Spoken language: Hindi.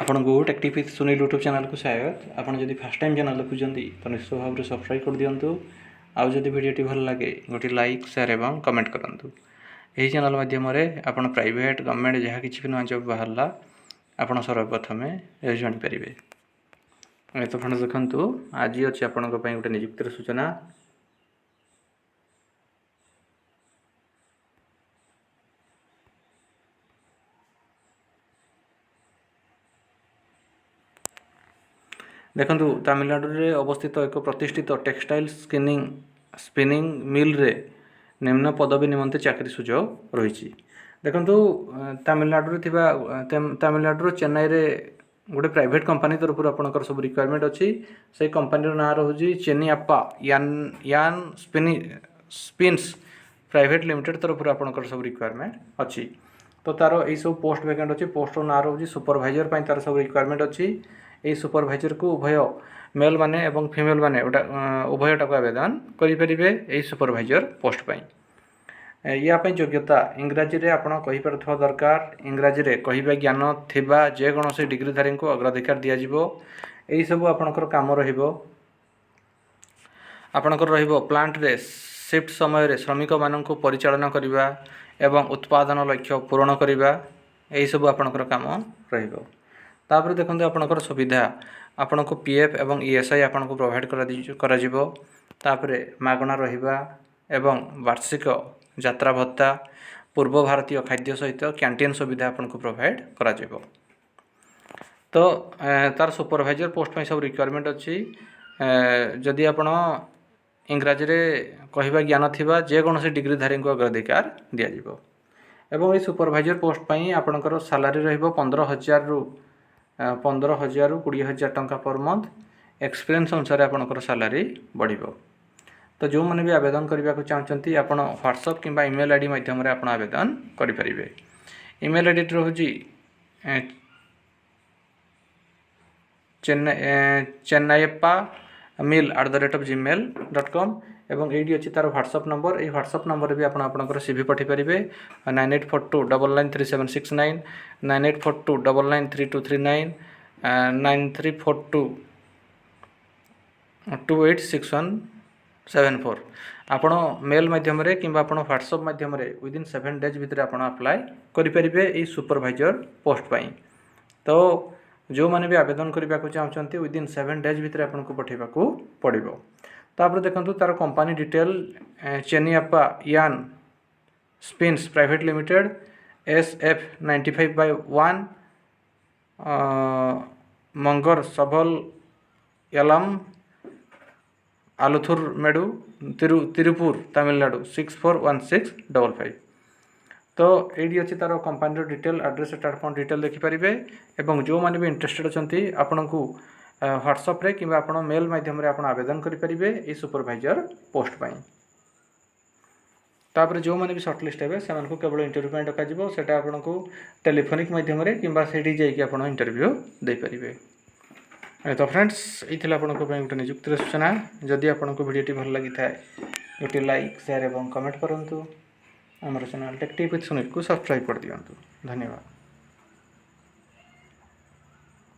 आपको टेक्टिव विथ सुनील यूट्यूब चैनल को स्वागत। आपड़ जब फास्ट टाइम चैनल देखुंत तो निश्चित भाव में सब्सक्राइब कर दिंतु। आउ जब वीडियो भल लगे गोटे लाइक शेयर और कमेंट करूँ। यही चैनल माध्यम आप प्राइवेट गवर्नमेंट जहाँ कि भी नुआ जब बाहर आप सर्वप्रथम जानीपर। तो फ्रेंड देखु आज अच्छी आपण गोटे निजुक्तिर सूचना। देखु तमिलनाडु में अवस्थित एक प्रतिष्ठित टेक्सटाइल स्पिनिंग मिल रे निम्न पदवी निमंते चाकरी सुजोग रही। देखु तमिलनाडु चेन्नई रे गोटे प्राइवेट कंपनी तरफ आपंकर सब रिक्वायरमेंट अच्छी। से कंपनी ना रोचे चेन्नीअप्पा यान स्पिन्स प्राइवेट लिमिटेड तरफ आपंकर सब रिक्वायरमेंट अच्छी। तो तार यही सब पोस्ट वैकेंट अच्छी। पोस्ट ना रोचे सुपरवाइजर तार सब रिक्वायरमेंट अच्छी। यही सुपरवाइजर को उभय मेल माने एवं फीमेल माने उभयटा को आवेदन करेंगे यही सुपरवाइजर पोस्ट पाई। यापाई योग्यता इंग्राजी रे आपण कहीपरुवा दरकार। इंग्राजी रे कहवा ज्ञान थिबा जेकोसी डिग्रीधारी को अग्राधिकार दिज्व। यही सब आपणकर काम आपणकर प्लांट रे शिफ्ट समय श्रमिक मान परिचालन करने एवं उत्पादन लक्ष्य पूरण करने यही सब आपणकर काम रही। देखते आपणकर सुविधा आपण को पीएफ एवं ईएसआई आपन को प्रोवाइड कर मागणा रहिबा एवं वार्षिक यात्रा भत्ता पूर्व भारतीय खाद्य सहित कैंटीन सुविधा आपन को प्रोवाइड करा जिवो। तो तार सुपरवाइजर पोस्ट में सब रिक्वायरमेंट अच्छी। जदि आपण इंग्राजी रे कहवा ज्ञान थिबा जेकोसी डिग्रीधारी को अग्राधिकार दिज्व। एवं ये सुपरवाइजर पोस्ट पाई आपणकर सैलरी रहिबो 15,000 रु 20,000 टंका पर मंथ। एक्सपीरियंस अनुसार आपणकर सैलरी बढ़िबो। तो जो मैंने भी आवेदन करने को चाहते आप व्हाट्सएप किंबा ईमेल आईडी माध्यम आप आवेदन करेंगे। ईमेल आईडी रोचे चेन्नईप्पा mill@gmail.com एवं ये अच्छी तार व्हाट्सएप नंबर। ये व्हाट्सएप नंबर भी आपंकर सीवी पठेपारे 9842993769 9842993239 9342286174 आपण मेल माध्यम किंबा आपण व्हाट्सएप माध्यम विदिन 7 डेज भितर आपण अप्लाई करेंगे ये सुपरवाइजर पोस्ट पाई। तो जो मैंने भी आवेदन करने को चाहते विदिन 7 डेज भितर आपको पठेबा पड़ो। तापर देखंतु तार कंपनी डिटेल चेन्नीअप्पा यान स्पिन्स प्राइवेट लिमिटेड SF95/1 मंगर सबल यलम आलुथुर मेडू तिरुपुर तमिलनाडु 641655। तो ये अच्छी तार कंपनी डिटेल एड्रेस डिटेल देखिपारे। एवं जो मैंने भी इंटरेस्टेड अच्छा आपन को व्हाट्सएप रे किंबा आपण मेल माध्यम आप आवेदन करेंगे ये सुपरवाइजर पोस्ट पाई। तापर जो मैंने भी सर्टलिस्ट हे से केवल इंटरव्यू में डक सेटा आपको टेलीफोनिक माध्यम किंबा सेठी जाइए आप इंटरव्यू दे पारिबे। तो फ्रेंड्स ये गोटे निजुक्तिर सूचना। जदि आपको वीडियो भल लगी था गोटे लाइक शेयर और कमेंट करूँ। आम चैनल टेक्टिव विथ सुनील को सब्सक्राइब कर दिंतु। धन्यवाद।